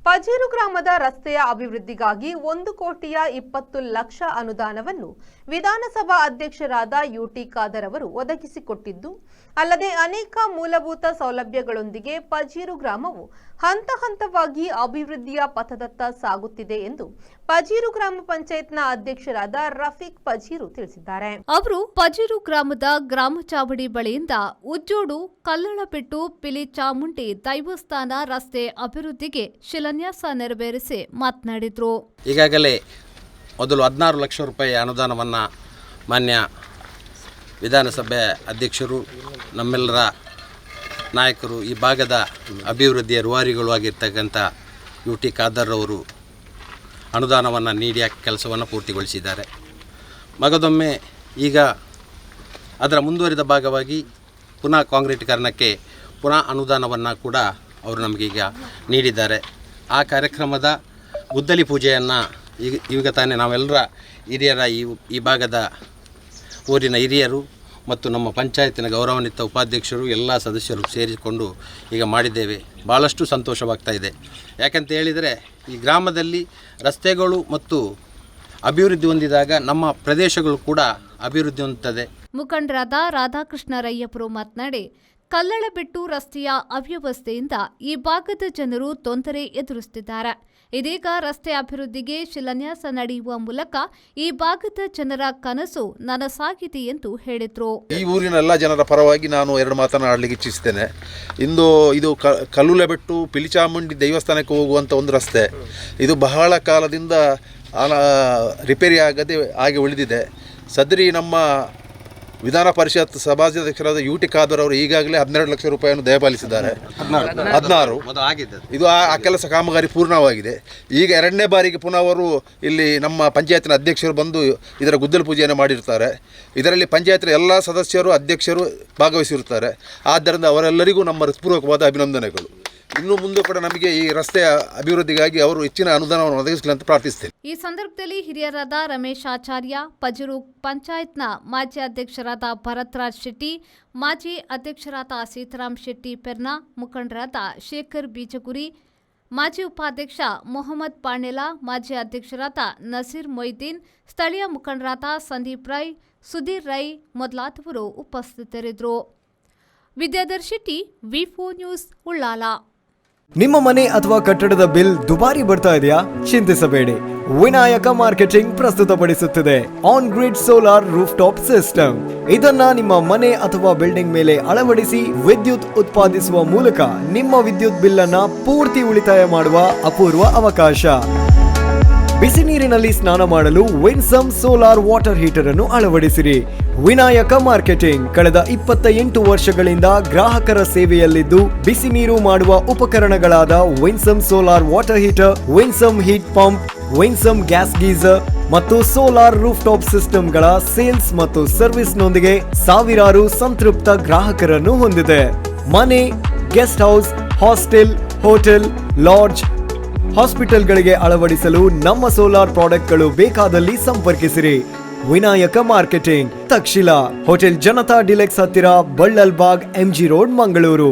ಪಜೀರು ಗ್ರಾಮದ ರಸ್ತೆಯ ಅಭಿವೃದ್ಧಿಗಾಗಿ 1,20,00,000 ಅನುದಾನವನ್ನು ವಿಧಾನಸಭಾ ಅಧ್ಯಕ್ಷರಾದ ಯುಟಿ ಖಾದರ್ ಅವರು ಒದಗಿಸಿಕೊಟ್ಟಿದ್ದು, ಅಲ್ಲದೆ ಅನೇಕ ಮೂಲಭೂತ ಸೌಲಭ್ಯಗಳೊಂದಿಗೆ ಪಜೀರು ಗ್ರಾಮವು ಹಂತ ಹಂತವಾಗಿ ಅಭಿವೃದ್ಧಿಯ ಪಥದತ್ತ ಸಾಗುತ್ತಿದೆ ಎಂದು ಪಜೀರು ಗ್ರಾಮ ಪಂಚಾಯತ್ನ ಅಧ್ಯಕ್ಷರಾದ ರಫೀಕ್ ಪಜೀರು ತಿಳಿಸಿದ್ದಾರೆ. ಅವರು ಪಜೀರು ಗ್ರಾಮದ ಗ್ರಾಮ ಚಾವಡಿ ಬಳಿಯಿಂದ ಉಜ್ಜೋಡು ಕಲ್ಲಳಬೆಟ್ಟು ಪಿಲಿಚಾಮುಂಡಿ ದೈವಸ್ಥಾನ ರಸ್ತೆ ಅಭಿವೃದ್ಧಿಗೆ ಶಿಲಾನ್ಯಾಸ ನೆರವೇರಿಸಿ ಮಾತನಾಡಿದರು. ಈಗಾಗಲೇ ಮೊದಲು 16 ಲಕ್ಷ ರೂಪಾಯಿ ಅನುದಾನವನ್ನು ಮಾನ್ಯ ವಿಧಾನಸಭೆ ಅಧ್ಯಕ್ಷರು, ನಮ್ಮೆಲ್ಲರ ನಾಯಕರು, ಈ ಭಾಗದ ಅಭಿವೃದ್ಧಿಯ ರೂವಾರಿಗಳು ಆಗಿರ್ತಕ್ಕಂಥ ಯುಟಿ ಖಾದರ್ ಅವರು ಅನುದಾನವನ್ನು ನೀಡಿ ಕೆಲಸವನ್ನು ಪೂರ್ತಿಗೊಳಿಸಿದ್ದಾರೆ. ಮಗದೊಮ್ಮೆ ಈಗ ಅದರ ಮುಂದುವರಿದ ಭಾಗವಾಗಿ ಪುನಃ ಕಾಂಕ್ರೀಟೀಕರಣಕ್ಕೆ ಪುನಃ ಅನುದಾನವನ್ನು ಕೂಡ ಅವರು ನಮಗೀಗ ನೀಡಿದ್ದಾರೆ. ಆ ಕಾರ್ಯಕ್ರಮದ ಗುದ್ದಲಿ ಪೂಜೆಯನ್ನು ಈಗ ತಾನೇ ನಾವೆಲ್ಲರ ಹಿರಿಯರ ಈ ಭಾಗದ ಊರಿನ ಹಿರಿಯರು ಮತ್ತು ನಮ್ಮ ಪಂಚಾಯತಿನ ಗೌರವಾನ್ವಿತ ಉಪಾಧ್ಯಕ್ಷರು ಎಲ್ಲ ಸದಸ್ಯರು ಸೇರಿಕೊಂಡು ಈಗ ಮಾಡಿದ್ದೇವೆ. ಭಾಳಷ್ಟು ಸಂತೋಷವಾಗ್ತಾ ಇದೆ. ಯಾಕಂತ ಹೇಳಿದರೆ ಈ ಗ್ರಾಮದಲ್ಲಿ ರಸ್ತೆಗಳು ಮತ್ತು ಅಭಿವೃದ್ಧಿ ಹೊಂದಿದಾಗ ನಮ್ಮ ಪ್ರದೇಶಗಳು ಕೂಡ ಅಭಿವೃದ್ಧಿ ಹೊಂದುತ್ತದೆ. ಮುಖಂಡರಾದ ರಾಧಾಕೃಷ್ಣ ರಯ್ಯಪುರು ಮಾತನಾಡಿ, ಕಲ್ಲಳಬೆಟ್ಟು ರಸ್ತೆಯ ಅವ್ಯವಸ್ಥೆಯಿಂದ ಈ ಭಾಗದ ಜನರು ತೊಂದರೆ ಎದುರಿಸುತ್ತಿದ್ದಾರೆ. ಇದೀಗ ರಸ್ತೆ ಅಭಿವೃದ್ಧಿಗೆ ಶಿಲಾನ್ಯಾಸ ನಡೆಯುವ ಮೂಲಕ ಈ ಭಾಗದ ಜನರ ಕನಸು ನನಸಾಗಿದೆ ಎಂದು ಹೇಳಿದರು. ಈ ಊರಿನ ಎಲ್ಲ ಜನರ ಪರವಾಗಿ ನಾನು 2 ಮಾತನಾಡಲಿಕ್ಕೆ ಇಚ್ಛಿಸ್ತೇನೆ. ಇದು ಕಲ್ಲುಲೆಬೆಟ್ಟು ಪಿಲಿಚಾಮುಂಡಿ ದೇವಸ್ಥಾನಕ್ಕೆ ಹೋಗುವಂಥ ಒಂದು ರಸ್ತೆ. ಇದು ಬಹಳ ಕಾಲದಿಂದ ರಿಪೇರಿ ಆಗದೆ ಹಾಗೆ ಉಳಿದಿದೆ. ಸದರಿ ನಮ್ಮ ವಿಧಾನ ಪರಿಷತ್ ಸಭಾಧ್ಯಕ್ಷರಾದ ಯುಟಿ ಖಾದರ್ ಅವರು ಈಗಾಗಲೇ 12 ಲಕ್ಷ ರೂಪಾಯಿಯನ್ನು ದಯಪಾಲಿಸಿದ್ದಾರೆ. 16 ಇದು ಆ ಕೆಲಸ ಕಾಮಗಾರಿ ಪೂರ್ಣವಾಗಿದೆ. ಈಗ 2ನೇ ಬಾರಿಗೆ ಪುನಃ ಅವರು ಇಲ್ಲಿ ನಮ್ಮ ಪಂಚಾಯತಿನ ಅಧ್ಯಕ್ಷರು ಬಂದು ಇದರ ಗುದ್ದಲಿ ಪೂಜೆಯನ್ನು ಮಾಡಿರ್ತಾರೆ. ಇದರಲ್ಲಿ ಪಂಚಾಯತಿನ ಎಲ್ಲ ಸದಸ್ಯರು, ಅಧ್ಯಕ್ಷರು ಭಾಗವಹಿಸಿರುತ್ತಾರೆ. ಆದ್ದರಿಂದ ಅವರೆಲ್ಲರಿಗೂ ನಮ್ಮ ಹೃತ್ಪೂರ್ವಕವಾದ ಅಭಿನಂದನೆಗಳು. ಇನ್ನು ಮುಂದೆ ಕೂಡ ನಮಗೆ ಈ ರಸ್ತೆಯ ಅಭಿವೃದ್ಧಿಗಾಗಿ ಅವರು ಹೆಚ್ಚಿನ ಅನುದಾನವನ್ನು ಒದಗಿಸಲಿ ಅಂತ ಪ್ರಾರ್ಥಿಸ್ತೇನೆ. ಈ ಸಂದರ್ಭದಲ್ಲಿ ಹಿರಿಯರಾದ ರಮೇಶ್ ಆಚಾರ್ಯ, ಪಜೀರು ಪಂಚಾಯತ್ನ ಮಾಜಿ ಅಧ್ಯಕ್ಷರಾದ ಭರತ್ರಾಜ್ ಶೆಟ್ಟಿ, ಮಾಜಿ ಅಧ್ಯಕ್ಷರಾದ ಸೀತಾರಾಮ್ ಶೆಟ್ಟಿ ಪೆರ್ನಾ, ಮುಖಂಡರಾದ ಶೇಖರ್ ಬೀಜಗುರಿ, ಮಾಜಿ ಉಪಾಧ್ಯಕ್ಷ ಮೊಹಮ್ಮದ್ ಪಾಣೆಲಾ, ಮಾಜಿ ಅಧ್ಯಕ್ಷರಾದ ನಸೀರ್ ಮೊಯ್ದೀನ್, ಸ್ಥಳೀಯ ಮುಖಂಡರಾದ ಸಂದೀಪ್ ರೈ, ಸುಧೀರ್ ರೈ ಮೊದಲಾದವರು ಉಪಸ್ಥಿತರಿದ್ದರು. ವಿದ್ಯಾಧರ್ ಶೆಟ್ಟಿ, ವಿ4 ನ್ಯೂಸ್, ಉಳ್ಳಾಲ. ನಿಮ್ಮ ಮನೆ ಅಥವಾ ಕಟ್ಟಡದ ಬಿಲ್ ದುಬಾರಿ ಬರ್ತಾ ಇದೆಯಾ? ಚಿಂತಿಸಬೇಡಿ. ವಿನಾಯಕ ಮಾರ್ಕೆಟಿಂಗ್ ಪ್ರಸ್ತುತಪಡಿಸುತ್ತಿದೆ on grid solar rooftop system. ಇದನ್ನ ನಿಮ್ಮ ಮನೆ ಅಥವಾ ಬಿಲ್ಡಿಂಗ್ ಮೇಲೆ ಅಳವಡಿಸಿ ವಿದ್ಯುತ್ ಉತ್ಪಾದಿಸುವ ಮೂಲಕ ನಿಮ್ಮ ವಿದ್ಯುತ್ ಬಿಲ್ ಅನ್ನ ಪೂರ್ತಿ ಉಳಿತಾಯ ಮಾಡುವ ಅಪೂರ್ವ ಅವಕಾಶ. ಬಿಸಿ ನೀರಿನಲ್ಲಿ ಸ್ನಾನ ಮಾಡಲು ವಿನ್ಸಮ್ ಸೋಲಾರ್ ವಾಟರ್ ಹೀಟರ್ ಅನ್ನು ಅಳವಡಿಸಿರಿ. ವಿನಾಯಕ ಮಾರ್ಕೆಟಿಂಗ್ ಕಳೆದ 28 ವರ್ಷಗಳಿಂದ ಗ್ರಾಹಕರ ಸೇವೆಯಲ್ಲಿದ್ದು, ಬಿಸಿ ನೀರು ಮಾಡುವ ಉಪಕರಣಗಳಾದ Winsome solar water heater, Winsome heat pump, Winsome gas geyser ಮತ್ತು ಸೋಲಾರ್ ರೂಫ್ ಟಾಪ್ ಸಿಸ್ಟಮ್ಗಳ ಸೇಲ್ಸ್ ಮತ್ತು ಸರ್ವಿಸ್ನೊಂದಿಗೆ ಸಾವಿರಾರು ಸಂತೃಪ್ತ ಗ್ರಾಹಕರನ್ನು ಹೊಂದಿದೆ. ಮನೆ, guest house, hostel, hotel, lodge, ಹಾಸ್ಪಿಟಲ್ಗಳಿಗೆ ಅಳವಡಿಸಲು ನಮ್ಮ ಸೋಲಾರ್ ಪ್ರಾಡಕ್ಟ್ಗಳು ಬೇಕಾದಲ್ಲಿ ಸಂಪರ್ಕಿಸಿರಿ. Vinayaka Marketing, Takshila, Hotel Janata Deluxe ಹತ್ತಿರ, ಬಳ್ಳಲ್ಬಾಗ್, MG ರೋಡ್, ಮಂಗಳೂರು.